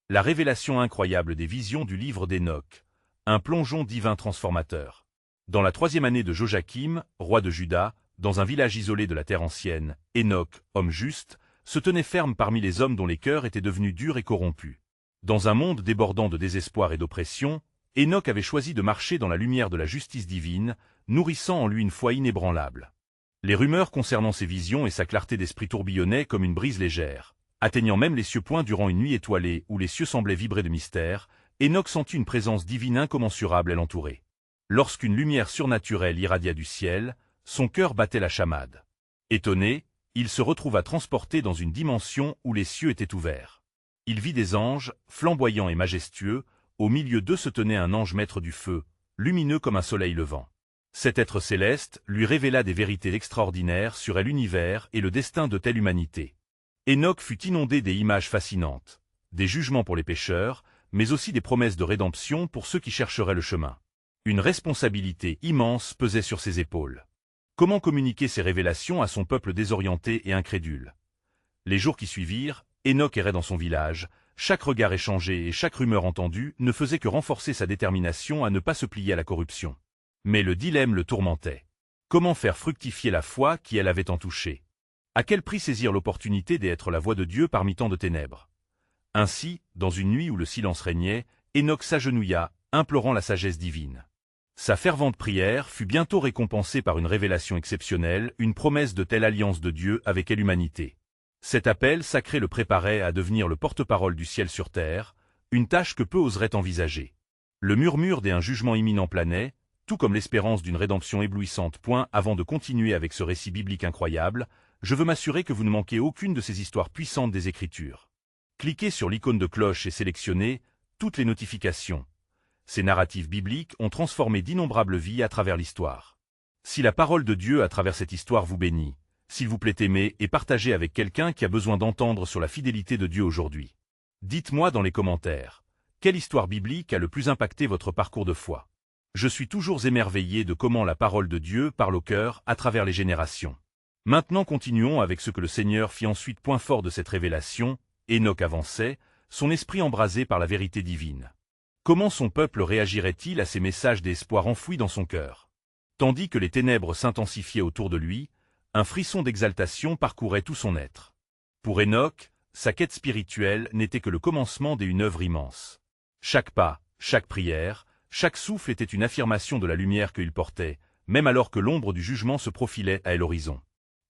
La révélation incroyable des visions du livre d'Hénoch, un plongeon divin transformateur. Dans la 3e année de Joachim, roi de Juda, dans un village isolé de la terre ancienne, Hénoch, homme juste, se tenait ferme parmi les hommes dont les cœurs étaient devenus durs et corrompus. Dans un monde débordant de désespoir et d'oppression, Hénoch avait choisi de marcher dans la lumière de la justice divine, nourrissant en lui une foi inébranlable. Les rumeurs concernant ses visions et sa clarté d'esprit tourbillonnaient comme une brise légère. Atteignant même les cieux points durant une nuit étoilée où les cieux semblaient vibrer de mystère, Hénoch sentit une présence divine incommensurable l'entourer. Lorsqu'une lumière surnaturelle irradia du ciel, son cœur battait la chamade. Étonné, il se retrouva transporté dans une dimension où les cieux étaient ouverts. Il vit des anges, flamboyants et majestueux, au milieu d'eux se tenait un ange maître du feu, lumineux comme un soleil levant. Cet être céleste lui révéla des vérités extraordinaires sur l'univers et le destin de telle humanité. Hénoch fut inondé des images fascinantes, des jugements pour les pécheurs, mais aussi des promesses de rédemption pour ceux qui chercheraient le chemin. Une responsabilité immense pesait sur ses épaules. Comment communiquer ces révélations à son peuple désorienté et incrédule? Les jours qui suivirent, Hénoch errait dans son village, chaque regard échangé et chaque rumeur entendue ne faisait que renforcer sa détermination à ne pas se plier à la corruption. Mais le dilemme le tourmentait. Comment faire fructifier la foi qui elle avait tant touché? À quel prix saisir l'opportunité d'être la voix de Dieu parmi tant de ténèbres? Ainsi, dans une nuit où le silence régnait, Hénoch s'agenouilla, implorant la sagesse divine. Sa fervente prière fut bientôt récompensée par une révélation exceptionnelle, une promesse de telle alliance de Dieu avec l'humanité. Cet appel sacré le préparait à devenir le porte-parole du ciel sur terre, une tâche que peu oseraient envisager. Le murmure d'un jugement imminent planait, tout comme l'espérance d'une rédemption éblouissante. Avant de continuer avec ce récit biblique incroyable, je veux m'assurer que vous ne manquez aucune de ces histoires puissantes des Écritures. Cliquez sur l'icône de cloche et sélectionnez toutes les notifications. Ces narratifs bibliques ont transformé d'innombrables vies à travers l'histoire. Si la parole de Dieu à travers cette histoire vous bénit, s'il vous plaît aimez et partagez avec quelqu'un qui a besoin d'entendre sur la fidélité de Dieu aujourd'hui. Dites-moi dans les commentaires, quelle histoire biblique a le plus impacté votre parcours de foi? Je suis toujours émerveillé de comment la parole de Dieu parle au cœur à travers les générations. Maintenant continuons avec ce que le Seigneur fit ensuite. Point fort de cette révélation, Hénoch avançait, son esprit embrasé par la vérité divine. Comment son peuple réagirait-il à ces messages d'espoir enfouis dans son cœur? Tandis que les ténèbres s'intensifiaient autour de lui, un frisson d'exaltation parcourait tout son être. Pour Hénoch, sa quête spirituelle n'était que le commencement d'une œuvre immense. Chaque pas, chaque prière, chaque souffle était une affirmation de la lumière qu'il portait, même alors que l'ombre du jugement se profilait à l'horizon.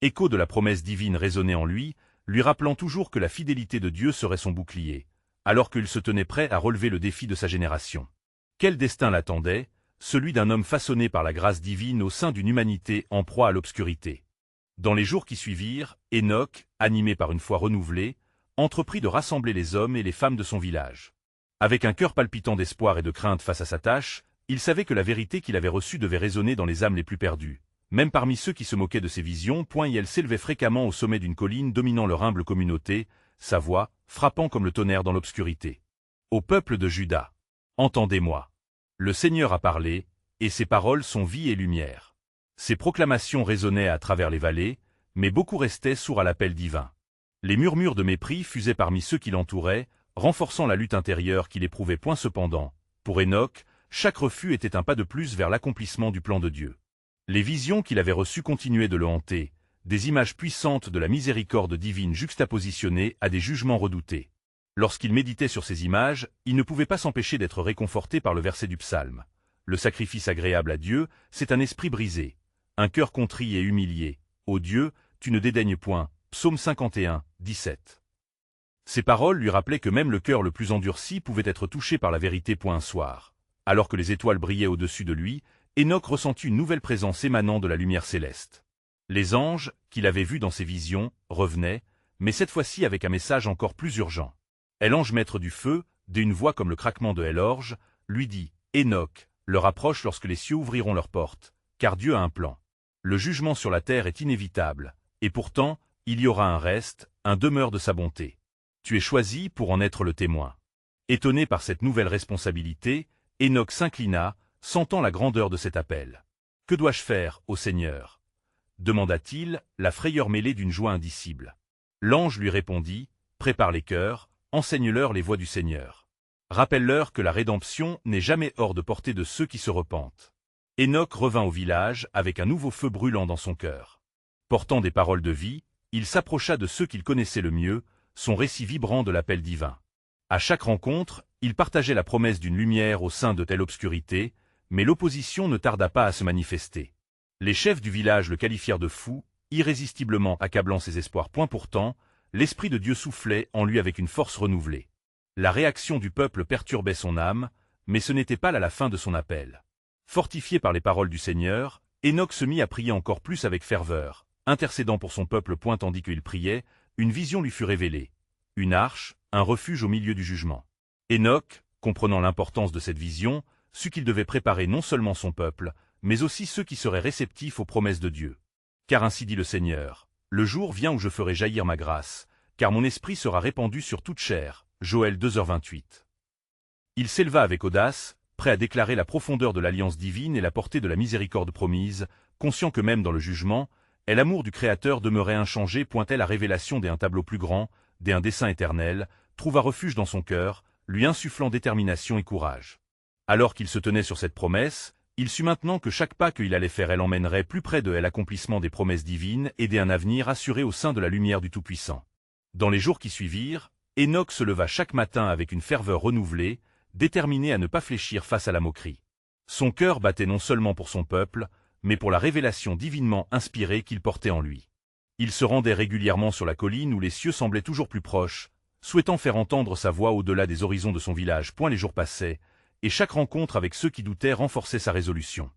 Écho de la promesse divine résonnait en lui rappelant toujours que la fidélité de Dieu serait son bouclier, alors qu'il se tenait prêt à relever le défi de sa génération. Quel destin l'attendait, celui d'un homme façonné par la grâce divine au sein d'une humanité en proie à l'obscurité. Dans les jours qui suivirent, Hénoch, animé par une foi renouvelée, entreprit de rassembler les hommes et les femmes de son village. Avec un cœur palpitant d'espoir et de crainte face à sa tâche, il savait que la vérité qu'il avait reçue devait résonner dans les âmes les plus perdues. Même parmi ceux qui se moquaient de ses visions, elle s'élevait fréquemment au sommet d'une colline dominant leur humble communauté, sa voix, frappant comme le tonnerre dans l'obscurité. Au peuple de Juda, entendez-moi. Le Seigneur a parlé, et ses paroles sont vie et lumière. Ses proclamations résonnaient à travers les vallées, mais beaucoup restaient sourds à l'appel divin. Les murmures de mépris fusaient parmi ceux qui l'entouraient, renforçant la lutte intérieure qu'il éprouvait. Cependant, pour Hénoch, chaque refus était un pas de plus vers l'accomplissement du plan de Dieu. Les visions qu'il avait reçues continuaient de le hanter, des images puissantes de la miséricorde divine juxtapositionnées à des jugements redoutés. Lorsqu'il méditait sur ces images, il ne pouvait pas s'empêcher d'être réconforté par le verset du psaume. Le sacrifice agréable à Dieu, c'est un esprit brisé, un cœur contrit et humilié. Ô Dieu, tu ne dédaignes point. Psaume 51, 17. Ces paroles lui rappelaient que même le cœur le plus endurci pouvait être touché par la vérité. Un soir, alors que les étoiles brillaient au-dessus de lui, Hénoch ressentit une nouvelle présence émanant de la lumière céleste. Les anges, qu'il avait vus dans ses visions, revenaient, mais cette fois-ci avec un message encore plus urgent. Et l'ange maître du feu, d'une voix comme le craquement de l'orge, lui dit « Hénoch, l'heure approche lorsque les cieux ouvriront leurs portes, car Dieu a un plan. Le jugement sur la terre est inévitable, et pourtant, il y aura un reste, un demeure de sa bonté. Tu es choisi pour en être le témoin. » Étonné par cette nouvelle responsabilité, Hénoch s'inclina, sentant la grandeur de cet appel. « Que dois-je faire, ô Seigneur ?» demanda-t-il, la frayeur mêlée d'une joie indicible. L'ange lui répondit « Prépare les cœurs, enseigne-leur les voies du Seigneur. Rappelle-leur que la rédemption n'est jamais hors de portée de ceux qui se repentent. Hénoc revint au village avec un nouveau feu brûlant dans son cœur. Portant des paroles de vie, il s'approcha de ceux qu'il connaissait le mieux, son récit vibrant de l'appel divin. À chaque rencontre, il partageait la promesse d'une lumière au sein de telle obscurité, mais l'opposition ne tarda pas à se manifester. Les chefs du village le qualifièrent de fou, irrésistiblement accablant ses espoirs. Pourtant, l'Esprit de Dieu soufflait en lui avec une force renouvelée. La réaction du peuple perturbait son âme, mais ce n'était pas là la fin de son appel. Fortifié par les paroles du Seigneur, Hénoc se mit à prier encore plus avec ferveur, intercédant pour son peuple. Tandis qu'il priait, une vision lui fut révélée. Une arche, un refuge au milieu du jugement. Hénoc, comprenant l'importance de cette vision, sut qu'il devait préparer non seulement son peuple, mais aussi ceux qui seraient réceptifs aux promesses de Dieu. Car ainsi dit le Seigneur, le jour vient où je ferai jaillir ma grâce, car mon esprit sera répandu sur toute chair. Joël 2h28. Il s'éleva avec audace, prêt à déclarer la profondeur de l'alliance divine et la portée de la miséricorde promise, conscient que même dans le jugement, l'amour du Créateur demeurait inchangé. La révélation d'un tableau plus grand, d'un dessein éternel, trouva refuge dans son cœur, lui insufflant détermination et courage. Alors qu'il se tenait sur cette promesse, il sut maintenant que chaque pas qu'il allait faire l'emmènerait plus près de l'accomplissement des promesses divines et d'un avenir assuré au sein de la lumière du Tout-Puissant. Dans les jours qui suivirent, Hénoc se leva chaque matin avec une ferveur renouvelée, déterminé à ne pas fléchir face à la moquerie. Son cœur battait non seulement pour son peuple, mais pour la révélation divinement inspirée qu'il portait en lui. Il se rendait régulièrement sur la colline où les cieux semblaient toujours plus proches, souhaitant faire entendre sa voix au-delà des horizons de son village. Les jours passaient, et chaque rencontre avec ceux qui doutaient renforçait sa résolution.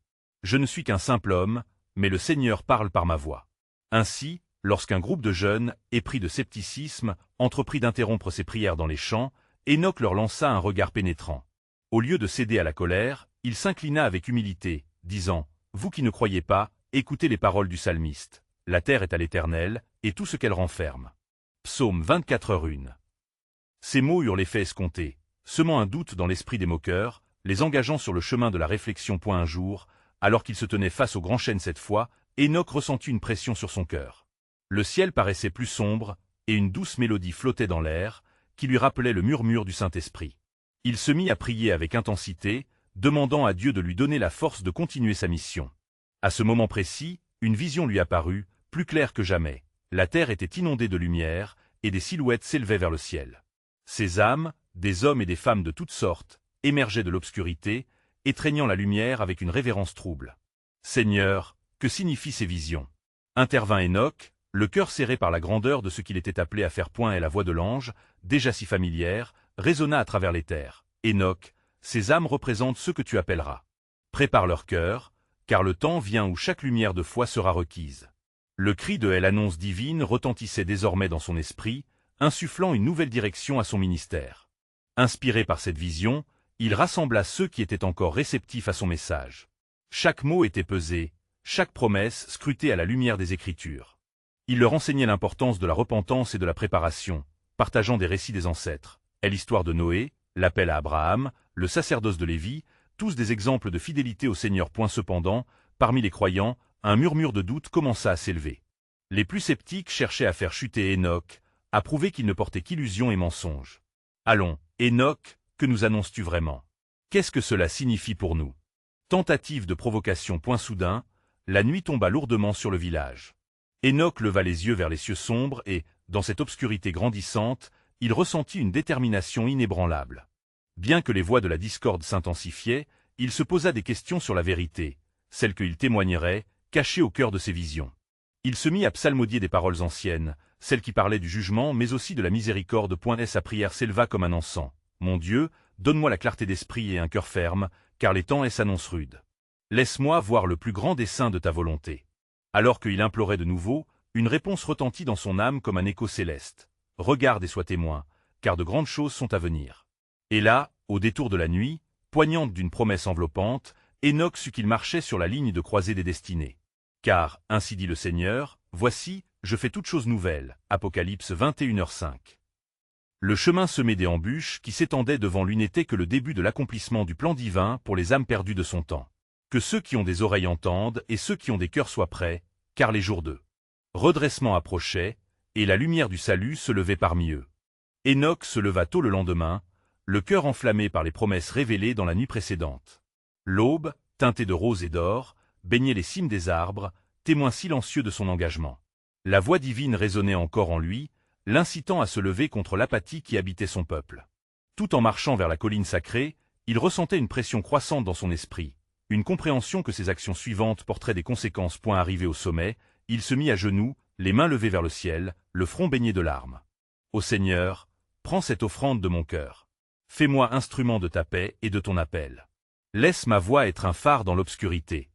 Je ne suis qu'un simple homme, mais le Seigneur parle par ma voix. Ainsi, lorsqu'un groupe de jeunes, épris de scepticisme, entreprit d'interrompre ses prières dans les champs, Hénoc leur lança un regard pénétrant. Au lieu de céder à la colère, il s'inclina avec humilité, disant « Vous qui ne croyez pas, écoutez les paroles du psalmiste. La terre est à l'Éternel, et tout ce qu'elle renferme. » Psaume 24h1. Ces mots eurent l'effet escompté, semant un doute dans l'esprit des moqueurs, les engageant sur le chemin de la réflexion. Un jour, alors qu'il se tenait face au grand chêne cette fois, Hénoc ressentit une pression sur son cœur. Le ciel paraissait plus sombre, et une douce mélodie flottait dans l'air, qui lui rappelait le murmure du Saint-Esprit. Il se mit à prier avec intensité, demandant à Dieu de lui donner la force de continuer sa mission. À ce moment précis, une vision lui apparut, plus claire que jamais. La terre était inondée de lumière, et des silhouettes s'élevaient vers le ciel. Ces âmes, des hommes et des femmes de toutes sortes, émergeaient de l'obscurité, étreignant la lumière avec une révérence trouble. « Seigneur, que signifient ces visions ?» Intervint Hénoc, le cœur serré par la grandeur de ce qu'il était appelé à faire. Et la voix de l'ange, déjà si familière, résonna à travers les terres. « Hénoc, ces âmes représentent ceux que tu appelleras. Prépare leur cœur, car le temps vient où chaque lumière de foi sera requise. » Le cri de l'annonce divine retentissait désormais dans son esprit, insufflant une nouvelle direction à son ministère. Inspiré par cette vision, il rassembla ceux qui étaient encore réceptifs à son message. Chaque mot était pesé, chaque promesse scrutée à la lumière des Écritures. Il leur enseignait l'importance de la repentance et de la préparation, partageant des récits des ancêtres, l'histoire de Noé, l'appel à Abraham, le sacerdoce de Lévi, tous des exemples de fidélité au Seigneur. Cependant, parmi les croyants, un murmure de doute commença à s'élever. Les plus sceptiques cherchaient à faire chuter Hénoc, à prouver qu'il ne portait qu'illusions et mensonges. « Allons, Hénoc, que nous annonces-tu vraiment? Qu'est-ce que cela signifie pour nous ?» Tentative de provocation. Soudain, la nuit tomba lourdement sur le village. Hénoc leva les yeux vers les cieux sombres et, dans cette obscurité grandissante, il ressentit une détermination inébranlable. Bien que les voix de la discorde s'intensifiaient, il se posa des questions sur la vérité, celle qu'il témoignerait, cachée au cœur de ses visions. Il se mit à psalmodier des paroles anciennes, celles qui parlaient du jugement mais aussi de la miséricorde. Sa prière s'éleva comme un encens. « Mon Dieu, donne-moi la clarté d'esprit et un cœur ferme, car les temps s'annoncent rudes. Laisse-moi voir le plus grand dessein de ta volonté. » Alors qu'il implorait de nouveau, une réponse retentit dans son âme comme un écho céleste. « Regarde et sois témoin, car de grandes choses sont à venir. » Et là, au détour de la nuit, poignante d'une promesse enveloppante, Hénoc sut qu'il marchait sur la ligne de croisée des destinées. Car, ainsi dit le Seigneur, voici, je fais toutes choses nouvelles. Apocalypse 21h5. Le chemin semé d'embûches qui s'étendaient devant lui n'était que le début de l'accomplissement du plan divin pour les âmes perdues de son temps. Que ceux qui ont des oreilles entendent et ceux qui ont des cœurs soient prêts, car les jours de redressement approchaient, et la lumière du salut se levait parmi eux. Enoch se leva tôt le lendemain, le cœur enflammé par les promesses révélées dans la nuit précédente. L'aube, teintée de rose et d'or, baignait les cimes des arbres, témoin silencieux de son engagement. La voix divine résonnait encore en lui, l'incitant à se lever contre l'apathie qui habitait son peuple. Tout en marchant vers la colline sacrée, il ressentait une pression croissante dans son esprit, une compréhension que ses actions suivantes porteraient des conséquences. Arrivé au sommet, il se mit à genoux, les mains levées vers le ciel, le front baigné de larmes. Ô Seigneur, prends cette offrande de mon cœur. Fais-moi instrument de ta paix et de ton appel. Laisse ma voix être un phare dans l'obscurité.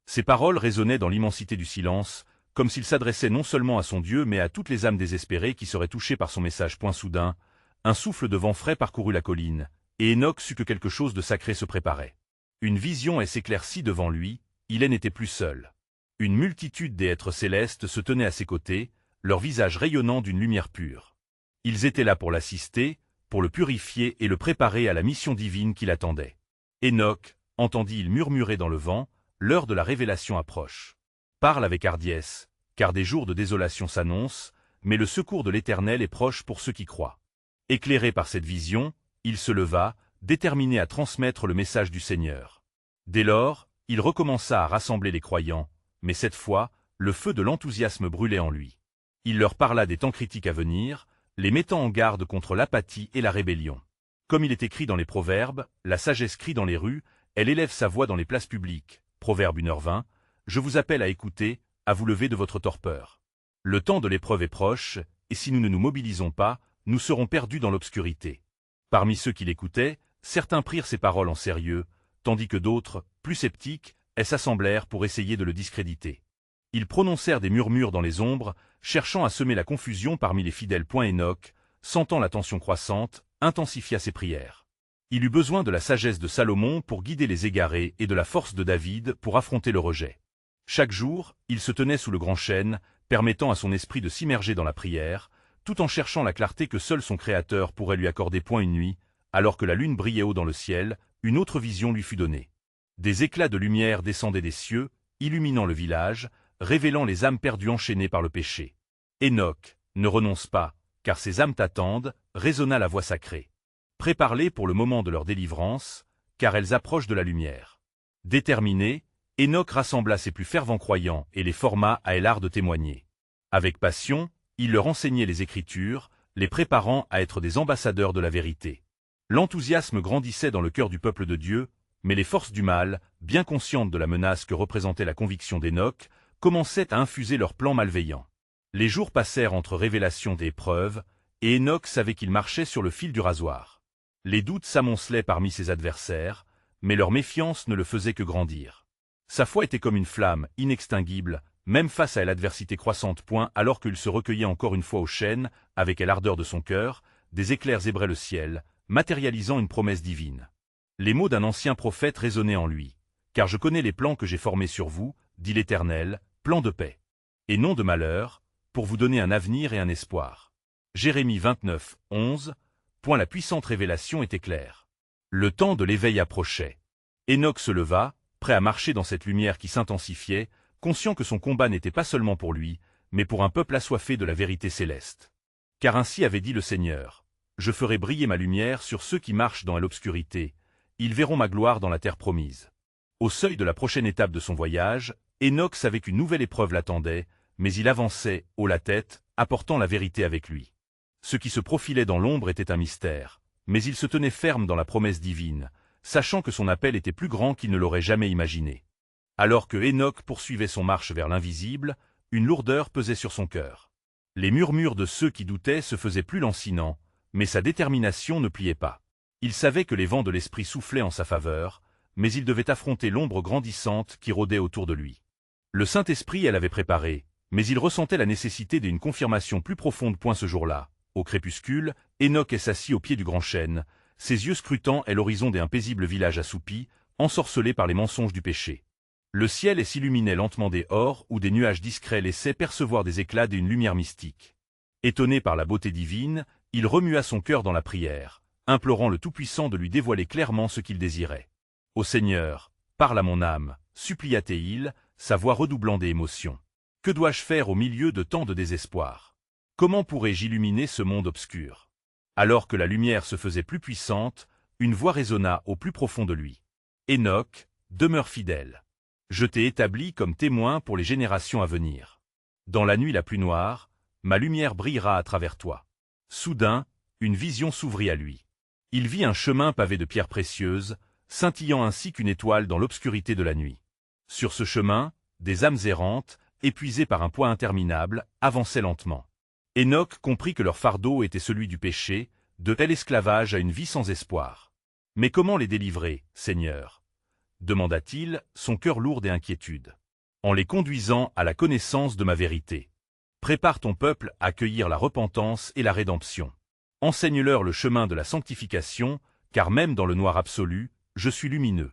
Ces paroles résonnaient dans l'immensité du silence, comme s'il s'adressait non seulement à son Dieu mais à toutes les âmes désespérées qui seraient touchées par son message. Soudain, un souffle de vent frais parcourut la colline, et Enoch sut que quelque chose de sacré se préparait. Une vision s'éclaircit devant lui, il n'était plus seul. Une multitude des êtres célestes se tenaient à ses côtés, leurs visages rayonnant d'une lumière pure. Ils étaient là pour l'assister, pour le purifier et le préparer à la mission divine qui l'attendait. Enoch, entendit-il murmurer dans le vent, l'heure de la révélation approche. Parle avec hardiesse, car des jours de désolation s'annoncent, mais le secours de l'Éternel est proche pour ceux qui croient. Éclairé par cette vision, il se leva, déterminé à transmettre le message du Seigneur. Dès lors, il recommença à rassembler les croyants, mais cette fois, le feu de l'enthousiasme brûlait en lui. Il leur parla des temps critiques à venir, les mettant en garde contre l'apathie et la rébellion. Comme il est écrit dans les Proverbes, la sagesse crie dans les rues, elle élève sa voix dans les places publiques. Proverbe 1h20, je vous appelle à écouter, à vous lever de votre torpeur. Le temps de l'épreuve est proche, et si nous ne nous mobilisons pas, nous serons perdus dans l'obscurité. Parmi ceux qui l'écoutaient, certains prirent ces paroles en sérieux, tandis que d'autres, plus sceptiques, s'assemblèrent pour essayer de le discréditer. Ils prononcèrent des murmures dans les ombres, cherchant à semer la confusion parmi les fidèles. Enoch, sentant la tension croissante, intensifia ses prières. Il eut besoin de la sagesse de Salomon pour guider les égarés et de la force de David pour affronter le rejet. Chaque jour, il se tenait sous le grand chêne, permettant à son esprit de s'immerger dans la prière, tout en cherchant la clarté que seul son Créateur pourrait lui accorder. Une nuit, alors que la lune brillait haut dans le ciel, une autre vision lui fut donnée. Des éclats de lumière descendaient des cieux, illuminant le village, révélant les âmes perdues enchaînées par le péché. Enoch, ne renonce pas, car ces âmes t'attendent, résonna la voix sacrée. Prépare-les pour le moment de leur délivrance, car elles approchent de la lumière. Déterminé, Enoch rassembla ses plus fervents croyants et les forma à l'art de témoigner. Avec passion, il leur enseignait les Écritures, les préparant à être des ambassadeurs de la vérité. L'enthousiasme grandissait dans le cœur du peuple de Dieu, mais les forces du mal, bien conscientes de la menace que représentait la conviction d'Enoch, commençaient à infuser leurs plans malveillants. Les jours passèrent entre révélations et épreuves, et Enoch savait qu'il marchait sur le fil du rasoir. Les doutes s'amoncelaient parmi ses adversaires, mais leur méfiance ne le faisait que grandir. Sa foi était comme une flamme, inextinguible, même face à l'adversité croissante. Alors qu'il se recueillait encore une fois au chêne, avec l'ardeur de son cœur, des éclairs zébraient le ciel, matérialisant une promesse divine. Les mots d'un ancien prophète résonnaient en lui. « Car je connais les plans que j'ai formés sur vous, dit l'Éternel, plans de paix, et non de malheur, pour vous donner un avenir et un espoir. » Jérémie 29, 11. La puissante révélation était claire. Le temps de l'éveil approchait. Enoch se leva, prêt à marcher dans cette lumière qui s'intensifiait, conscient que son combat n'était pas seulement pour lui, mais pour un peuple assoiffé de la vérité céleste. Car ainsi avait dit le Seigneur, « Je ferai briller ma lumière sur ceux qui marchent dans l'obscurité, ils verront ma gloire dans la terre promise. » Au seuil de la prochaine étape de son voyage, Enoch savait qu'une nouvelle épreuve l'attendait, mais il avançait, haut la tête, apportant la vérité avec lui. Ce qui se profilait dans l'ombre était un mystère, mais il se tenait ferme dans la promesse divine, sachant que son appel était plus grand qu'il ne l'aurait jamais imaginé. Alors que Enoch poursuivait son marche vers l'invisible, une lourdeur pesait sur son cœur. Les murmures de ceux qui doutaient se faisaient plus lancinants, mais sa détermination ne pliait pas. Il savait que les vents de l'esprit soufflaient en sa faveur, mais il devait affronter l'ombre grandissante qui rôdait autour de lui. Le Saint-Esprit l'avait préparé, mais il ressentait la nécessité d'une confirmation plus profonde. Ce jour-là, au crépuscule, Enoch s'assit au pied du grand chêne, ses yeux scrutant l'horizon d'un paisible village assoupi, ensorcelé par les mensonges du péché. Le ciel s'illuminait lentement des ors où des nuages discrets laissaient percevoir des éclats d'une lumière mystique. Étonné par la beauté divine, il remua son cœur dans la prière, implorant le Tout-Puissant de lui dévoiler clairement ce qu'il désirait. « Ô Seigneur, parle à mon âme » supplia-t-il, sa voix redoublant d'émotion. « Que dois-je faire au milieu de tant de désespoir? Comment pourrais-je illuminer ce monde obscur? Alors que la lumière se faisait plus puissante, une voix résonna au plus profond de lui. « Enoch, demeure fidèle. Je t'ai établi comme témoin pour les générations à venir. Dans la nuit la plus noire, ma lumière brillera à travers toi. » Soudain, une vision s'ouvrit à lui. Il vit un chemin pavé de pierres précieuses, scintillant ainsi qu'une étoile dans l'obscurité de la nuit. Sur ce chemin, des âmes errantes, épuisées par un poids interminable, avançaient lentement. Enoch comprit que leur fardeau était celui du péché, de tel esclavage à une vie sans espoir. « Mais comment les délivrer, Seigneur ?» demanda-t-il, son cœur lourd et inquiétude. « En les conduisant à la connaissance de ma vérité. Prépare ton peuple à accueillir la repentance et la rédemption. Enseigne-leur le chemin de la sanctification, car même dans le noir absolu, je suis lumineux. »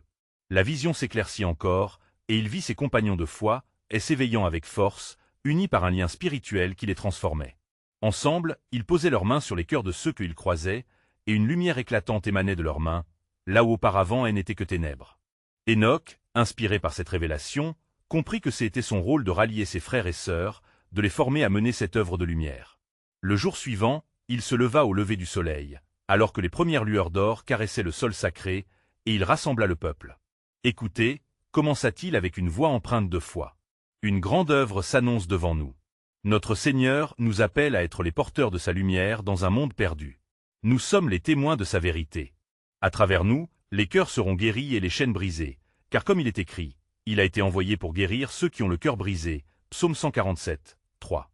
La vision s'éclaircit encore, et il vit ses compagnons de foi, et s'éveillant avec force, unis par un lien spirituel qui les transformait. Ensemble, ils posaient leurs mains sur les cœurs de ceux qu'ils croisaient, et une lumière éclatante émanait de leurs mains, là où auparavant elles n'étaient que ténèbres. Enoch, inspiré par cette révélation, comprit que c'était son rôle de rallier ses frères et sœurs, de les former à mener cette œuvre de lumière. Le jour suivant, il se leva au lever du soleil, alors que les premières lueurs d'or caressaient le sol sacré, et il rassembla le peuple. « Écoutez, commença-t-il avec une voix empreinte de foi. Une grande œuvre s'annonce devant nous. Notre Seigneur nous appelle à être les porteurs de sa lumière dans un monde perdu. Nous sommes les témoins de sa vérité. À travers nous, les cœurs seront guéris et les chaînes brisées, car comme il est écrit, il a été envoyé pour guérir ceux qui ont le cœur brisé. » Psaume 147, 3.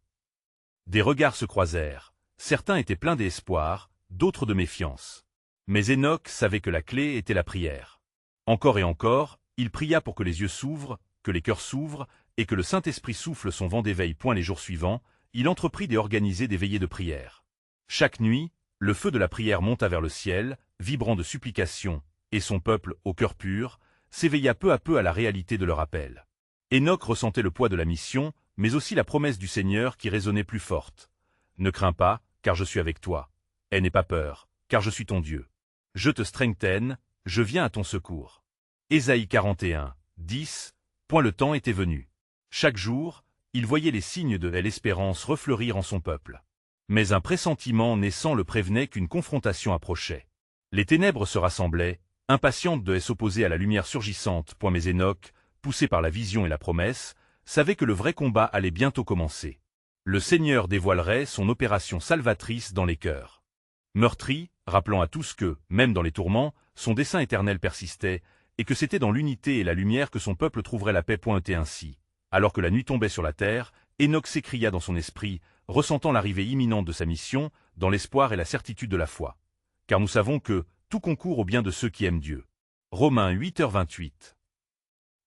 Des regards se croisèrent. Certains étaient pleins d'espoir, d'autres de méfiance. Mais Enoch savait que la clé était la prière. Encore et encore, il pria pour que les yeux s'ouvrent, que les cœurs s'ouvrent, et que le Saint-Esprit souffle son vent d'éveil. Les jours suivants, il entreprit d'organiser des veillées de prière. Chaque nuit, le feu de la prière monta vers le ciel, vibrant de supplications, et son peuple, au cœur pur, s'éveilla peu à peu à la réalité de leur appel. Enoch ressentait le poids de la mission, mais aussi la promesse du Seigneur qui résonnait plus forte. « Ne crains pas, car je suis avec toi. Et n'aie pas peur, car je suis ton Dieu. Je te strengthen, je viens à ton secours. » Ésaïe 41, 10. Le temps était venu. Chaque jour, il voyait les signes de l'espérance refleurir en son peuple. Mais un pressentiment naissant le prévenait qu'une confrontation approchait. Les ténèbres se rassemblaient, impatientes de s'opposer à la lumière surgissante. Mais Enoch, poussé par la vision et la promesse, savait que le vrai combat allait bientôt commencer. Le Seigneur dévoilerait son opération salvatrice dans les cœurs. Meurtri, rappelant à tous que, même dans les tourments, son dessein éternel persistait, et que c'était dans l'unité et la lumière que son peuple trouverait la paix. Et ainsi, alors que la nuit tombait sur la terre, Enoch s'écria dans son esprit, ressentant l'arrivée imminente de sa mission, dans l'espoir et la certitude de la foi. Car nous savons que tout concourt au bien de ceux qui aiment Dieu. Romains 8h28.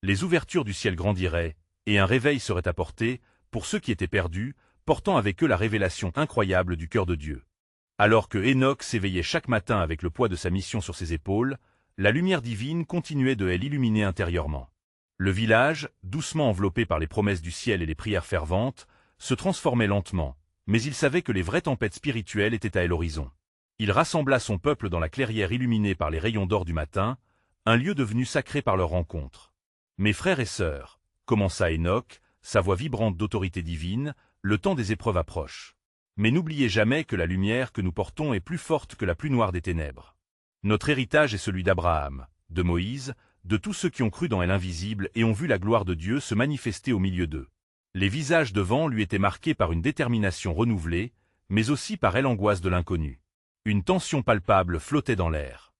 Les ouvertures du ciel grandiraient, et un réveil serait apporté, pour ceux qui étaient perdus, portant avec eux la révélation incroyable du cœur de Dieu. Alors que Enoch s'éveillait chaque matin avec le poids de sa mission sur ses épaules, la lumière divine continuait de l'illuminer intérieurement. Le village, doucement enveloppé par les promesses du ciel et les prières ferventes, se transformait lentement, mais il savait que les vraies tempêtes spirituelles étaient à l'horizon. Il rassembla son peuple dans la clairière illuminée par les rayons d'or du matin, un lieu devenu sacré par leur rencontre. « Mes frères et sœurs, » commença Enoch, sa voix vibrante d'autorité divine, le temps des épreuves approche. Mais n'oubliez jamais que la lumière que nous portons est plus forte que la plus noire des ténèbres. Notre héritage est celui d'Abraham, de Moïse, de tous ceux qui ont cru dans l'invisible et ont vu la gloire de Dieu se manifester au milieu d'eux. Les visages devant lui étaient marqués par une détermination renouvelée, mais aussi par l'angoisse de l'inconnu. Une tension palpable flottait dans l'air.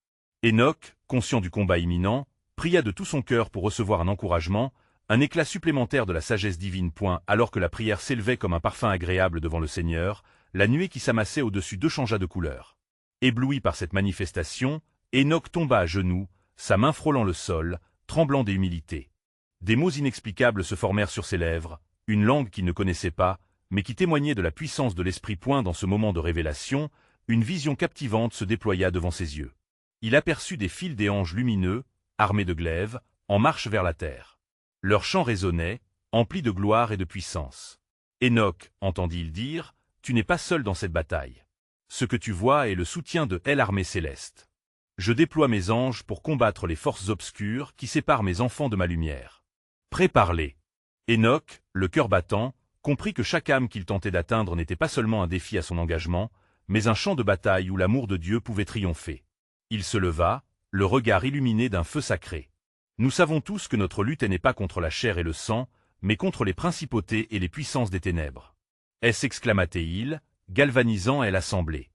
Enoch, conscient du combat imminent, pria de tout son cœur pour recevoir un encouragement, un éclat supplémentaire de la sagesse divine. Alors que la prière s'élevait comme un parfum agréable devant le Seigneur, la nuée qui s'amassait au-dessus d'eux changea de couleur. Ébloui par cette manifestation, Enoch tomba à genoux, sa main frôlant le sol, tremblant d'humilité. Des mots inexplicables se formèrent sur ses lèvres, une langue qu'il ne connaissait pas, mais qui témoignait de la puissance de l'Esprit. Dans ce moment de révélation, une vision captivante se déploya devant ses yeux. Il aperçut des fils des anges lumineux, armés de glaives, en marche vers la terre. Leur chant résonnait, empli de gloire et de puissance. « Enoch, entendit-il dire, tu n'es pas seul dans cette bataille. Ce que tu vois est le soutien de l'armée céleste. Je déploie mes anges pour combattre les forces obscures qui séparent mes enfants de ma lumière. Prépare-les. » Enoch, le cœur battant, comprit que chaque âme qu'il tentait d'atteindre n'était pas seulement un défi à son engagement, mais un champ de bataille où l'amour de Dieu pouvait triompher. Il se leva, le regard illuminé d'un feu sacré. Nous savons tous que notre lutte n'est pas contre la chair et le sang, mais contre les principautés et les puissances des ténèbres. S'exclama-t-il, galvanisant l'assemblée.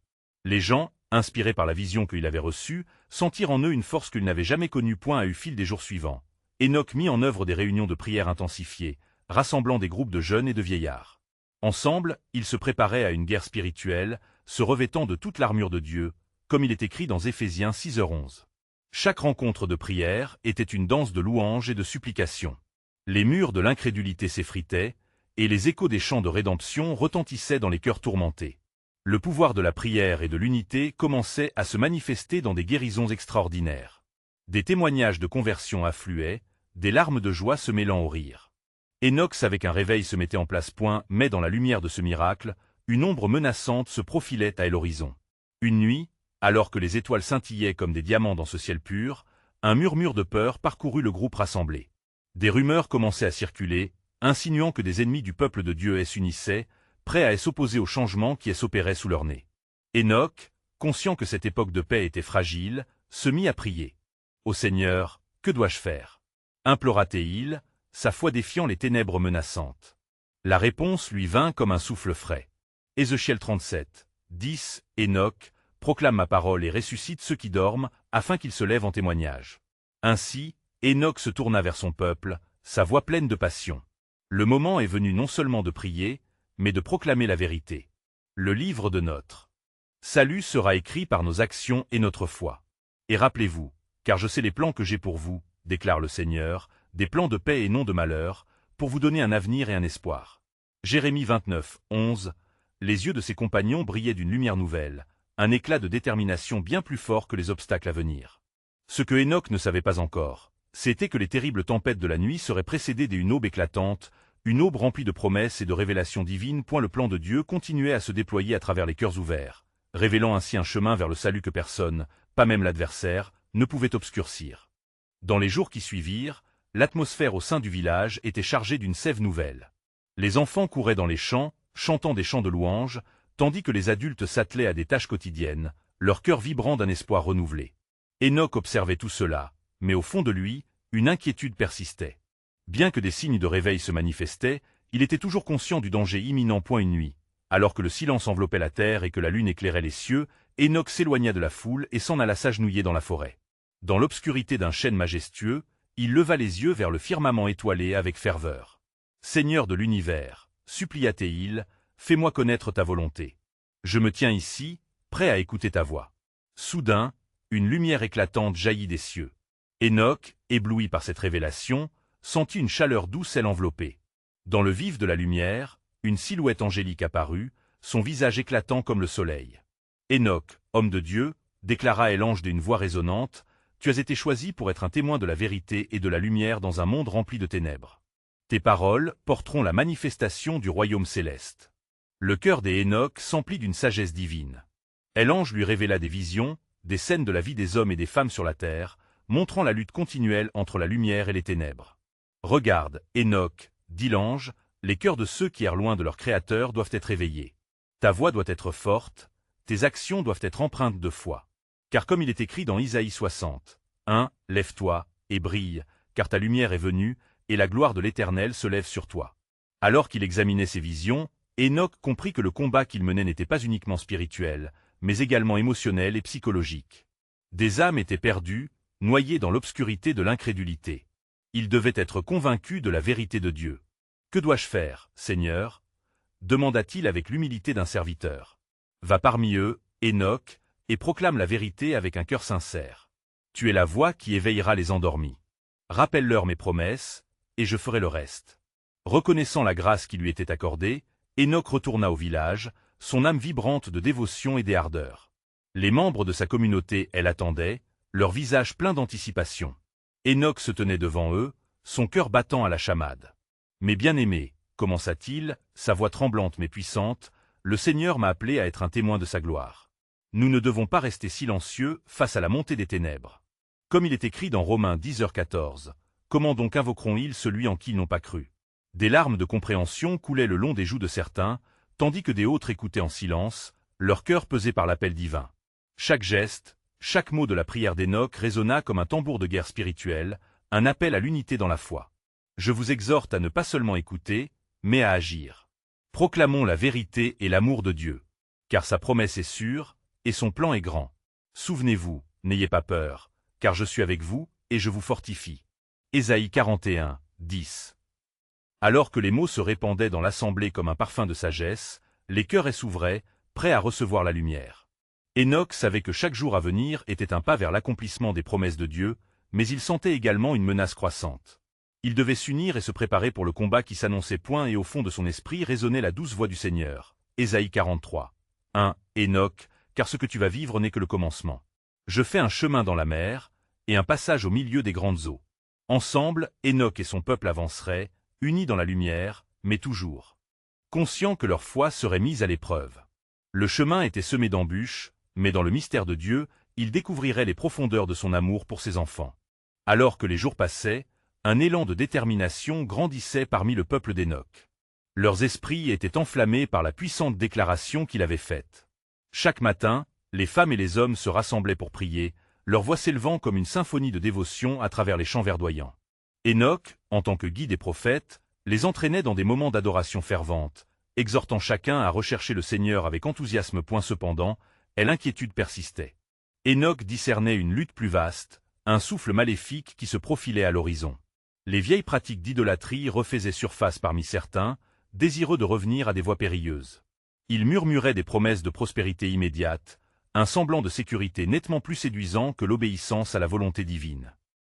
Les gens, inspirés par la vision qu'il avait reçue, sentirent en eux une force qu'ils n'avaient jamais connue. Point à eu fil des jours suivants. Enoch mit en œuvre des réunions de prière intensifiées, rassemblant des groupes de jeunes et de vieillards. Ensemble, ils se préparaient à une guerre spirituelle, se revêtant de toute l'armure de Dieu, comme il est écrit dans Éphésiens 6h11. Chaque rencontre de prière était une danse de louanges et de supplications. Les murs de l'incrédulité s'effritaient, et les échos des chants de rédemption retentissaient dans les cœurs tourmentés. Le pouvoir de la prière et de l'unité commençait à se manifester dans des guérisons extraordinaires. Des témoignages de conversion affluaient, des larmes de joie se mêlant au rire. Enoch savait qu'un réveil se mettait en place. Mais dans la lumière de ce miracle, une ombre menaçante se profilait à l'horizon. Une nuit, alors que les étoiles scintillaient comme des diamants dans ce ciel pur, un murmure de peur parcourut le groupe rassemblé. Des rumeurs commençaient à circuler, insinuant que des ennemis du peuple de Dieu s'unissaient, prêts à s'opposer au changement qui s'opérait sous leur nez. Enoch, conscient que cette époque de paix était fragile, se mit à prier. « Ô Seigneur, que dois-je faire » implora-t-il, sa foi défiant les ténèbres menaçantes. La réponse lui vint comme un souffle frais. Ézéchiel 37, 10, Enoch, proclame ma parole et ressuscite ceux qui dorment, afin qu'ils se lèvent en témoignage. Ainsi, Enoch se tourna vers son peuple, sa voix pleine de passion. Le moment est venu non seulement de prier, mais de proclamer la vérité. Le livre de notre salut sera écrit par nos actions et notre foi. Et rappelez-vous, car je sais les plans que j'ai pour vous, déclare le Seigneur, des plans de paix et non de malheur, pour vous donner un avenir et un espoir. Jérémie 29, 11. Les yeux de ses compagnons brillaient d'une lumière nouvelle, un éclat de détermination bien plus fort que les obstacles à venir. Ce que Enoch ne savait pas encore, c'était que les terribles tempêtes de la nuit seraient précédées d'une aube éclatante, une aube remplie de promesses et de révélations divines. Le plan de Dieu continuait à se déployer à travers les cœurs ouverts, révélant ainsi un chemin vers le salut que personne, pas même l'adversaire, ne pouvait obscurcir. Dans les jours qui suivirent, l'atmosphère au sein du village était chargée d'une sève nouvelle. Les enfants couraient dans les champs, chantant des chants de louanges, tandis que les adultes s'attelaient à des tâches quotidiennes, leur cœur vibrant d'un espoir renouvelé. Enoch observait tout cela, mais au fond de lui, une inquiétude persistait. Bien que des signes de réveil se manifestaient, il était toujours conscient du danger imminent. Une nuit, alors que le silence enveloppait la terre et que la lune éclairait les cieux, Enoch s'éloigna de la foule et s'en alla s'agenouiller dans la forêt. Dans l'obscurité d'un chêne majestueux, il leva les yeux vers le firmament étoilé avec ferveur. « Seigneur de l'univers, supplia-t-il, fais-moi connaître ta volonté. Je me tiens ici, prêt à écouter ta voix. » Soudain, une lumière éclatante jaillit des cieux. Enoch, ébloui par cette révélation, sentit une chaleur douce l'envelopper. Dans le vif de la lumière, une silhouette angélique apparut, son visage éclatant comme le soleil. « Enoch, homme de Dieu, déclara l'ange d'une voix résonnante, tu as été choisi pour être un témoin de la vérité et de la lumière dans un monde rempli de ténèbres. Tes paroles porteront la manifestation du royaume céleste. » Le cœur des Enoch s'emplit d'une sagesse divine. L'ange lui révéla des visions, des scènes de la vie des hommes et des femmes sur la terre, montrant la lutte continuelle entre la lumière et les ténèbres. « Regarde, Enoch, dit l'ange, les cœurs de ceux qui errent loin de leur Créateur doivent être éveillés. Ta voix doit être forte, tes actions doivent être empreintes de foi. Car comme il est écrit dans Isaïe 60, 1, lève-toi et brille, car ta lumière est venue, et la gloire de l'Éternel se lève sur toi. » Alors qu'il examinait ses visions, Enoch comprit que le combat qu'il menait n'était pas uniquement spirituel, mais également émotionnel et psychologique. Des âmes étaient perdues, noyées dans l'obscurité de l'incrédulité. Il devait être convaincu de la vérité de Dieu. « Que dois-je faire, Seigneur » demanda-t-il avec l'humilité d'un serviteur. « Va parmi eux, Enoch, et proclame la vérité avec un cœur sincère. Tu es la voix qui éveillera les endormis. Rappelle-leur mes promesses, et je ferai le reste. » Reconnaissant la grâce qui lui était accordée, Enoch retourna au village, son âme vibrante de dévotion et des ardeurs. Les membres de sa communauté l'attendaient, leur visage plein d'anticipation. Enoch se tenait devant eux, son cœur battant à la chamade. « Mes bien-aimés, commença-t-il, sa voix tremblante mais puissante, le Seigneur m'a appelé à être un témoin de sa gloire. Nous ne devons pas rester silencieux face à la montée des ténèbres. Comme il est écrit dans Romains 10h14, comment donc invoqueront-ils celui en qui ils n'ont pas cru ?» Des larmes de compréhension coulaient le long des joues de certains, tandis que des autres écoutaient en silence, leur cœur pesé par l'appel divin. Chaque geste, chaque mot de la prière d'Hénoch résonna comme un tambour de guerre spirituelle, un appel à l'unité dans la foi. Je vous exhorte à ne pas seulement écouter, mais à agir. Proclamons la vérité et l'amour de Dieu. Car sa promesse est sûre, et son plan est grand. Souvenez-vous, n'ayez pas peur, car je suis avec vous, et je vous fortifie. Ésaïe 41, 10. Alors que les mots se répandaient dans l'assemblée comme un parfum de sagesse, les cœurs s'ouvraient, prêts à recevoir la lumière. Hénoch savait que chaque jour à venir était un pas vers l'accomplissement des promesses de Dieu, mais il sentait également une menace croissante. Il devait s'unir et se préparer pour le combat qui s'annonçait point et au fond de son esprit résonnait la douce voix du Seigneur. Ésaïe 43. 1. Hénoch, car ce que tu vas vivre n'est que le commencement. Je fais un chemin dans la mer, et un passage au milieu des grandes eaux. Ensemble, Hénoch et son peuple avanceraient, unis dans la lumière, mais toujours conscients que leur foi serait mise à l'épreuve. Le chemin était semé d'embûches, mais dans le mystère de Dieu, ils découvriraient les profondeurs de son amour pour ses enfants. Alors que les jours passaient, un élan de détermination grandissait parmi le peuple d'Hénoch. Leurs esprits étaient enflammés par la puissante déclaration qu'il avait faite. Chaque matin, les femmes et les hommes se rassemblaient pour prier, leur voix s'élevant comme une symphonie de dévotion à travers les champs verdoyants. Hénoch, en tant que guide et prophète, les entraînait dans des moments d'adoration fervente, exhortant chacun à rechercher le Seigneur avec enthousiasme. Cependant, l'inquiétude persistait. Hénoch discernait une lutte plus vaste, un souffle maléfique qui se profilait à l'horizon. Les vieilles pratiques d'idolâtrie refaisaient surface parmi certains, désireux de revenir à des voies périlleuses. Ils murmuraient des promesses de prospérité immédiate, un semblant de sécurité nettement plus séduisant que l'obéissance à la volonté divine.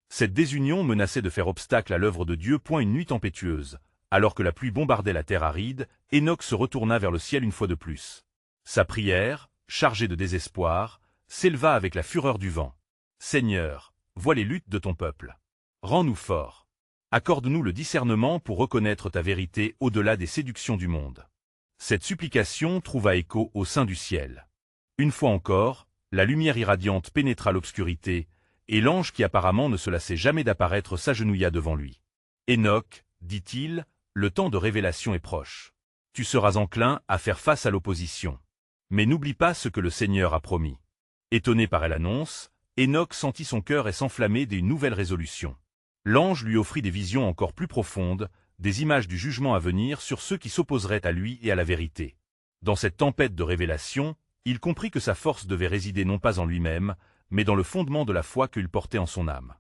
Cette désunion menaçait de faire obstacle à l'œuvre de Dieu. Une nuit tempétueuse, alors que la pluie bombardait la terre aride, Hénoch se retourna vers le ciel une fois de plus. Sa prière, chargée de désespoir, s'éleva avec la fureur du vent. Seigneur, vois les luttes de ton peuple. Rends-nous forts. Accorde-nous le discernement pour reconnaître ta vérité au-delà des séductions du monde. Cette supplication trouva écho au sein du ciel. Une fois encore, la lumière irradiante pénétra l'obscurité, et l'ange qui apparemment ne se lassait jamais d'apparaître s'agenouilla devant lui. Hénoch, dit-il, le temps de révélation est proche. Tu seras enclin à faire face à l'opposition. Mais n'oublie pas ce que le Seigneur a promis. Étonné par l'annonce, Hénoch sentit son cœur s'enflammer d'une nouvelle résolution. L'ange lui offrit des visions encore plus profondes, des images du jugement à venir sur ceux qui s'opposeraient à lui et à la vérité. Dans cette tempête de révélation, il comprit que sa force devait résider non pas en lui-même, mais dans le fondement de la foi qu'il portait en son âme.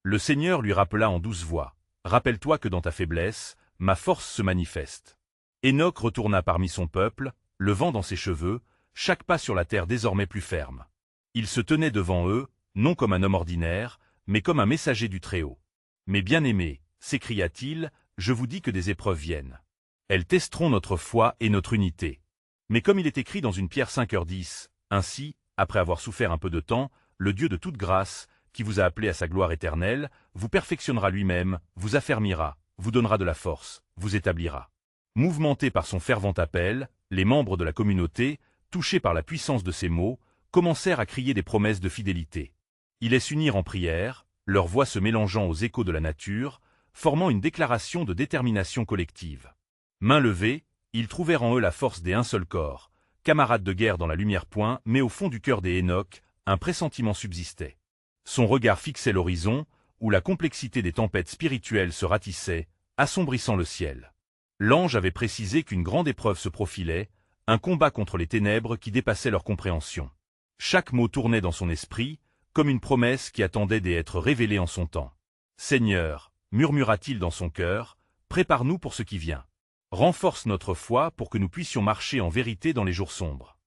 Le Seigneur lui rappela en douce voix, « Rappelle-toi que dans ta faiblesse, ma force se manifeste. » Hénoch retourna parmi son peuple, le vent dans ses cheveux, chaque pas sur la terre désormais plus ferme. Il se tenait devant eux, non comme un homme ordinaire, mais comme un messager du Très-Haut. « Mes bien-aimés, s'écria-t-il, je vous dis que des épreuves viennent. Elles testeront notre foi et notre unité. Mais comme il est écrit dans une Pierre 5h10, ainsi, après avoir souffert un peu de temps, le Dieu de toute grâce, qui vous a appelé à sa gloire éternelle, vous perfectionnera lui-même, vous affermira, vous donnera de la force, vous établira. » Mouvementés par son fervent appel, les membres de la communauté, touchés par la puissance de ces mots, commencèrent à crier des promesses de fidélité. Ils s'unirent en prière, leurs voix se mélangeant aux échos de la nature, formant une déclaration de détermination collective. Mains levées, ils trouvèrent en eux la force des un seul corps, camarades de guerre dans la lumière. Mais au fond du cœur des Hénoch, un pressentiment subsistait. Son regard fixait l'horizon, où la complexité des tempêtes spirituelles se ratissait, assombrissant le ciel. L'ange avait précisé qu'une grande épreuve se profilait, un combat contre les ténèbres qui dépassait leur compréhension. Chaque mot tournait dans son esprit, comme une promesse qui attendait d'être révélée en son temps. « Seigneur, murmura-t-il dans son cœur, prépare-nous pour ce qui vient. Renforce notre foi pour que nous puissions marcher en vérité dans les jours sombres.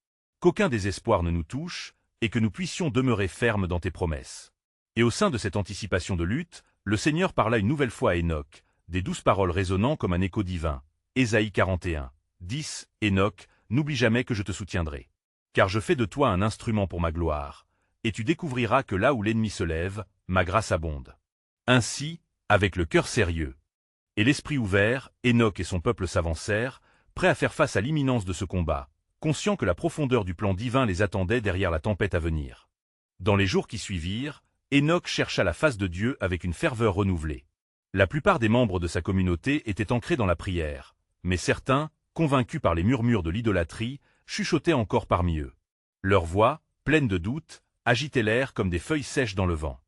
Qu'aucun désespoir ne nous touche, et que nous puissions demeurer fermes dans tes promesses. » Et au sein de cette anticipation de lutte, le Seigneur parla une nouvelle fois à Hénoch, des douces paroles résonnant comme un écho divin. Ésaïe 41, 10. Hénoch, n'oublie jamais que je te soutiendrai. Car je fais de toi un instrument pour ma gloire, et tu découvriras que là où l'ennemi se lève, ma grâce abonde. Ainsi, avec le cœur sérieux et l'esprit ouvert, Hénoch et son peuple s'avancèrent, prêts à faire face à l'imminence de ce combat, conscients que la profondeur du plan divin les attendait derrière la tempête à venir. Dans les jours qui suivirent, Hénoch chercha la face de Dieu avec une ferveur renouvelée. La plupart des membres de sa communauté étaient ancrés dans la prière, mais certains, convaincus par les murmures de l'idolâtrie, chuchotaient encore parmi eux. Leurs voix, pleines de doute, agitaient l'air comme des feuilles sèches dans le vent.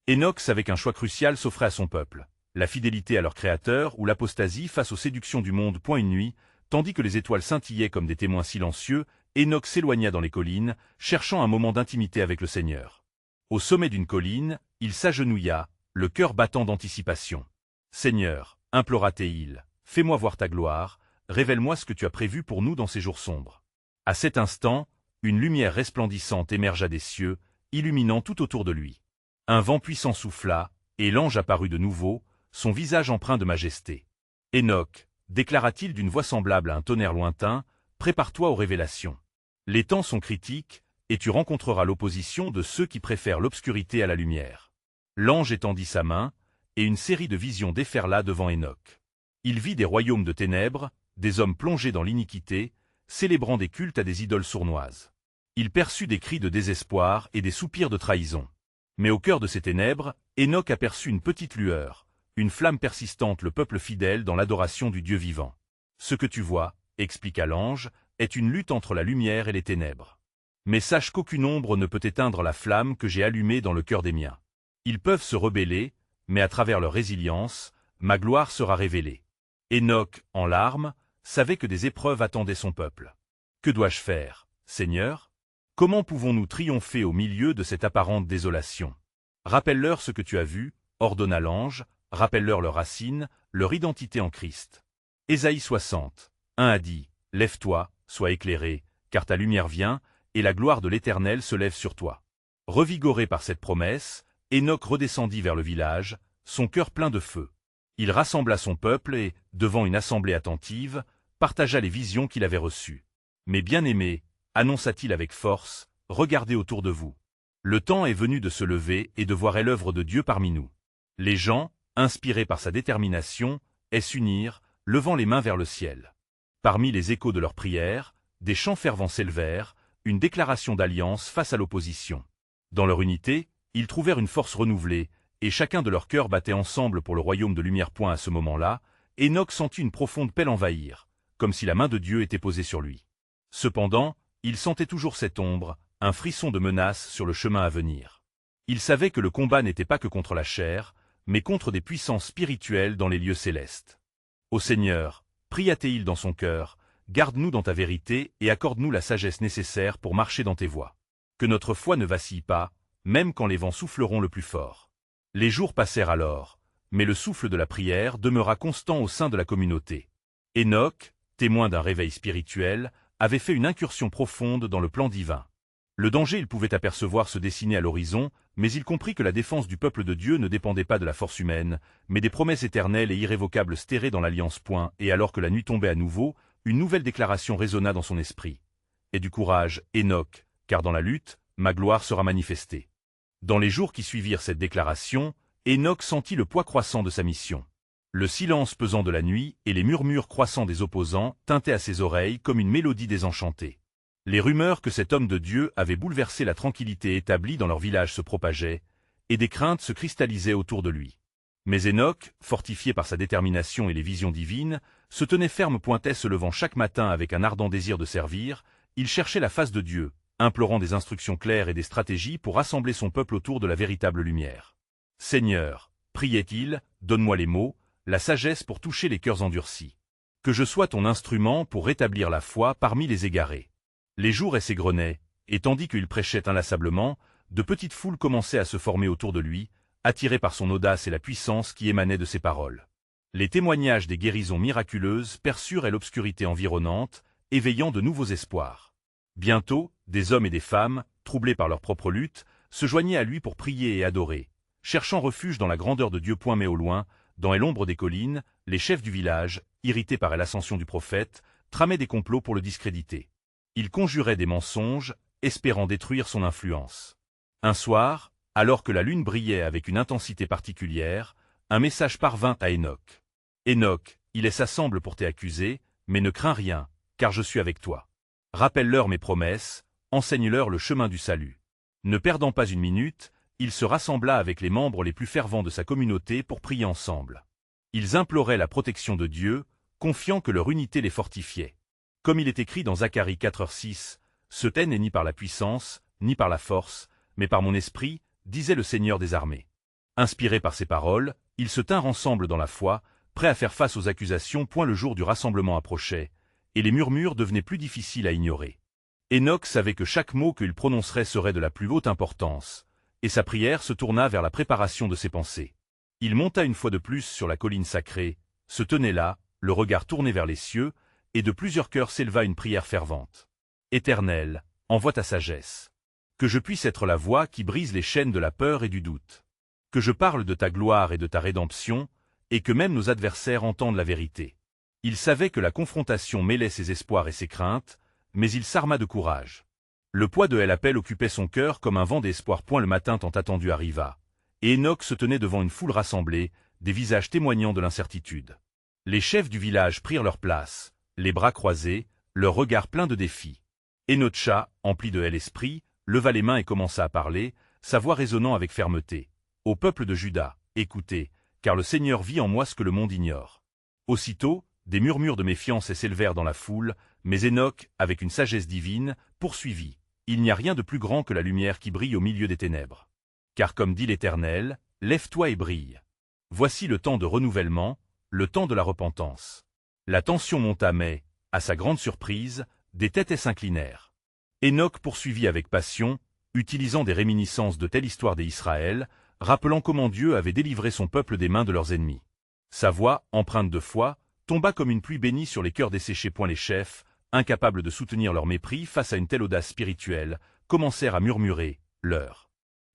Enoch savait qu'un choix crucial s'offrait à son peuple, la fidélité à leur Créateur ou l'apostasie face aux séductions du monde. Une nuit, tandis que les étoiles scintillaient comme des témoins silencieux, Enoch s'éloigna dans les collines, cherchant un moment d'intimité avec le Seigneur. Au sommet d'une colline, il s'agenouilla, le cœur battant d'anticipation. « Seigneur, implora-t-il, fais-moi voir ta gloire, révèle-moi ce que tu as prévu pour nous dans ces jours sombres. » À cet instant, une lumière resplendissante émergea des cieux, illuminant tout autour de lui. Un vent puissant souffla, et l'ange apparut de nouveau, son visage empreint de majesté. « Enoch, déclara-t-il d'une voix semblable à un tonnerre lointain, prépare-toi aux révélations. Les temps sont critiques, et tu rencontreras l'opposition de ceux qui préfèrent l'obscurité à la lumière. » L'ange étendit sa main, et une série de visions déferla devant Enoch. Il vit des royaumes de ténèbres, des hommes plongés dans l'iniquité, célébrant des cultes à des idoles sournoises. Il perçut des cris de désespoir et des soupirs de trahison. Mais au cœur de ces ténèbres, Enoch aperçut une petite lueur, une flamme persistante, le peuple fidèle dans l'adoration du Dieu vivant. « Ce que tu vois, expliqua l'ange, est une lutte entre la lumière et les ténèbres. Mais sache qu'aucune ombre ne peut éteindre la flamme que j'ai allumée dans le cœur des miens. Ils peuvent se rebeller, mais à travers leur résilience, ma gloire sera révélée. » Enoch, en larmes, savait que des épreuves attendaient son peuple. « Que dois-je faire, Seigneur? Comment pouvons-nous triompher au milieu de cette apparente désolation? Rappelle-leur ce que tu as vu, ordonna l'ange, rappelle-leur leurs racines, leur identité en Christ. » Ésaïe 60, 1 a dit, « Lève-toi, sois éclairé, car ta lumière vient, et la gloire de l'Éternel se lève sur toi. » Revigoré par cette promesse, Enoch redescendit vers le village, son cœur plein de feu. Il rassembla son peuple et, devant une assemblée attentive, partagea les visions qu'il avait reçues. « Mes bien-aimés, annonça-t-il avec force, regardez autour de vous. Le temps est venu de se lever et de voir l'œuvre de Dieu parmi nous. » Les gens, inspirés par sa détermination, s'unirent, levant les mains vers le ciel. Parmi les échos de leurs prières, des chants fervents s'élevèrent, une déclaration d'alliance face à l'opposition. Dans leur unité, ils trouvèrent une force renouvelée, et chacun de leurs cœurs battait ensemble pour le royaume de lumière. À ce moment-là, Enoch sentit une profonde paix l'envahir, comme si la main de Dieu était posée sur lui. Cependant, il sentait toujours cette ombre, un frisson de menace sur le chemin à venir. Il savait que le combat n'était pas que contre la chair, mais contre des puissances spirituelles dans les lieux célestes. « Ô Seigneur, pria-t-il dans son cœur, garde-nous dans ta vérité et accorde-nous la sagesse nécessaire pour marcher dans tes voies. Que notre foi ne vacille pas, même quand les vents souffleront le plus fort. » Les jours passèrent alors, mais le souffle de la prière demeura constant au sein de la communauté. Enoch, témoin d'un réveil spirituel, avait fait une incursion profonde dans le plan divin. Le danger il pouvait apercevoir se dessiner à l'horizon, mais il comprit que la défense du peuple de Dieu ne dépendait pas de la force humaine, mais des promesses éternelles et irrévocables stérées dans l'alliance. Et alors que la nuit tombait à nouveau, une nouvelle déclaration résonna dans son esprit. « Aie du courage, Enoch, car dans la lutte, ma gloire sera manifestée. » Dans les jours qui suivirent cette déclaration, Enoch sentit le poids croissant de sa mission. Le silence pesant de la nuit et les murmures croissants des opposants tintaient à ses oreilles comme une mélodie désenchantée. Les rumeurs que cet homme de Dieu avait bouleversé la tranquillité établie dans leur village se propageaient, et des craintes se cristallisaient autour de lui. Mais Enoch, fortifié par sa détermination et les visions divines, se tenait ferme. Se levant chaque matin avec un ardent désir de servir, il cherchait la face de Dieu, implorant des instructions claires et des stratégies pour rassembler son peuple autour de la véritable lumière. « Seigneur, priait-il, donne-moi les mots, la sagesse pour toucher les cœurs endurcis. Que je sois ton instrument pour rétablir la foi parmi les égarés. » Les jours s'égrenaient, et tandis qu'il prêchait inlassablement, de petites foules commençaient à se former autour de lui, attirées par son audace et la puissance qui émanait de ses paroles. Les témoignages des guérisons miraculeuses perçurent l'obscurité environnante, éveillant de nouveaux espoirs. Bientôt, des hommes et des femmes, troublés par leur propre lutte, se joignaient à lui pour prier et adorer, cherchant refuge dans la grandeur de Dieu. Mais au loin, dans l'ombre des collines, les chefs du village, irrités par l'ascension du prophète, tramaient des complots pour le discréditer. Ils conjuraient des mensonges, espérant détruire son influence. Un soir, alors que la lune brillait avec une intensité particulière, un message parvint à Enoch. « Enoch, ils s'assemblent pour t'accuser, mais ne crains rien, car je suis avec toi. Rappelle-leur mes promesses, enseigne-leur le chemin du salut. » Ne perdant pas une minute, il se rassembla avec les membres les plus fervents de sa communauté pour prier ensemble. Ils imploraient la protection de Dieu, confiant que leur unité les fortifiait. Comme il est écrit dans Zacharie 4,6, « Ce n'est ni par la puissance, ni par la force, mais par mon esprit, disait le Seigneur des armées. » Inspirés par ces paroles, ils se tinrent ensemble dans la foi, prêts à faire face aux accusations point le jour du rassemblement approchait, et les murmures devenaient plus difficiles à ignorer. Enoch savait que chaque mot qu'il prononcerait serait de la plus haute importance, et sa prière se tourna vers la préparation de ses pensées. Il monta une fois de plus sur la colline sacrée, se tenait là, le regard tourné vers les cieux, et de plusieurs cœurs s'éleva une prière fervente. « Éternel, envoie ta sagesse. Que je puisse être la voix qui brise les chaînes de la peur et du doute. Que je parle de ta gloire et de ta rédemption, et que même nos adversaires entendent la vérité. » Il savait que la confrontation mêlait ses espoirs et ses craintes, mais il s'arma de courage. Le poids de l'appel occupait son cœur comme un vent d'espoir. Le matin tant attendu arriva, et Enoch se tenait devant une foule rassemblée, des visages témoignant de l'incertitude. Les chefs du village prirent leur place, les bras croisés, leurs regards pleins de défis. Enocha, empli de l'esprit, leva les mains et commença à parler, sa voix résonnant avec fermeté. « Au peuple de Juda, écoutez, car le Seigneur vit en moi ce que le monde ignore. » Aussitôt, des murmures de méfiance s'élevèrent dans la foule, mais Enoch, avec une sagesse divine, poursuivit. « Il n'y a rien de plus grand que la lumière qui brille au milieu des ténèbres. Car comme dit l'Éternel, lève-toi et brille. Voici le temps de renouvellement, le temps de la repentance. » La tension monta mais, à sa grande surprise, des têtes s'inclinèrent. Enoch poursuivit avec passion, utilisant des réminiscences de telle histoire d'Israël, rappelant comment Dieu avait délivré son peuple des mains de leurs ennemis. Sa voix, empreinte de foi, tomba comme une pluie bénie sur les cœurs desséchés. Les chefs, incapables de soutenir leur mépris face à une telle audace spirituelle, commencèrent à murmurer, leur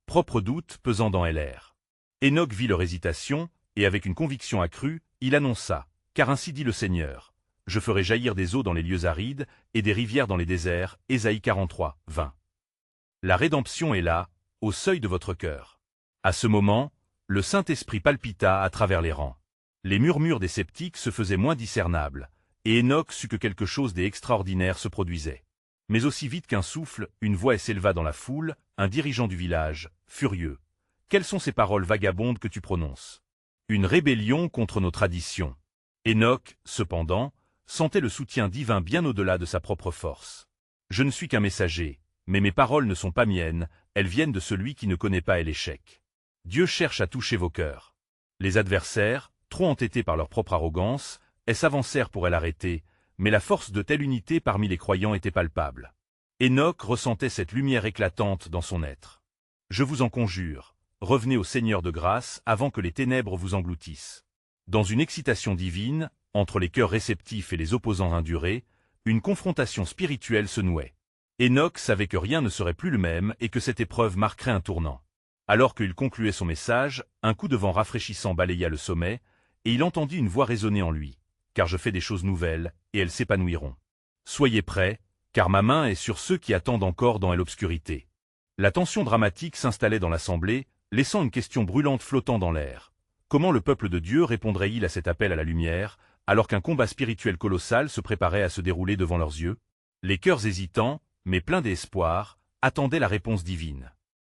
propre doute pesant dans l'air. Enoch vit leur hésitation, et avec une conviction accrue, il annonça, « Car ainsi dit le Seigneur, je ferai jaillir des eaux dans les lieux arides, et des rivières dans les déserts. » Ésaïe 43, 20. La rédemption est là, au seuil de votre cœur. À ce moment, le Saint-Esprit palpita à travers les rangs. Les murmures des sceptiques se faisaient moins discernables, et Enoch sut que quelque chose d'extraordinaire se produisait. Mais aussi vite qu'un souffle, une voix s'éleva dans la foule, un dirigeant du village, furieux. « Quelles sont ces paroles vagabondes que tu prononces? Une rébellion contre nos traditions. » Enoch, cependant, sentait le soutien divin bien au-delà de sa propre force. « Je ne suis qu'un messager, mais mes paroles ne sont pas miennes, elles viennent de celui qui ne connaît pas l'échec. Dieu cherche à toucher vos cœurs. » Les adversaires, trop entêtés par leur propre arrogance, s'avancèrent pour l'arrêter, mais la force de telle unité parmi les croyants était palpable. Enoch ressentait cette lumière éclatante dans son être. « Je vous en conjure, revenez au Seigneur de grâce avant que les ténèbres vous engloutissent. » Dans une excitation divine, entre les cœurs réceptifs et les opposants indurés, une confrontation spirituelle se nouait. Enoch savait que rien ne serait plus le même et que cette épreuve marquerait un tournant. Alors qu'il concluait son message, un coup de vent rafraîchissant balaya le sommet, et il entendit une voix résonner en lui. « Car je fais des choses nouvelles, et elles s'épanouiront. Soyez prêts, car ma main est sur ceux qui attendent encore dans l'obscurité. » La tension dramatique s'installait dans l'assemblée, laissant une question brûlante flottant dans l'air. Comment le peuple de Dieu répondrait-il à cet appel à la lumière, alors qu'un combat spirituel colossal se préparait à se dérouler devant leurs yeux? Les cœurs hésitants, mais pleins d'espoir, attendaient la réponse divine.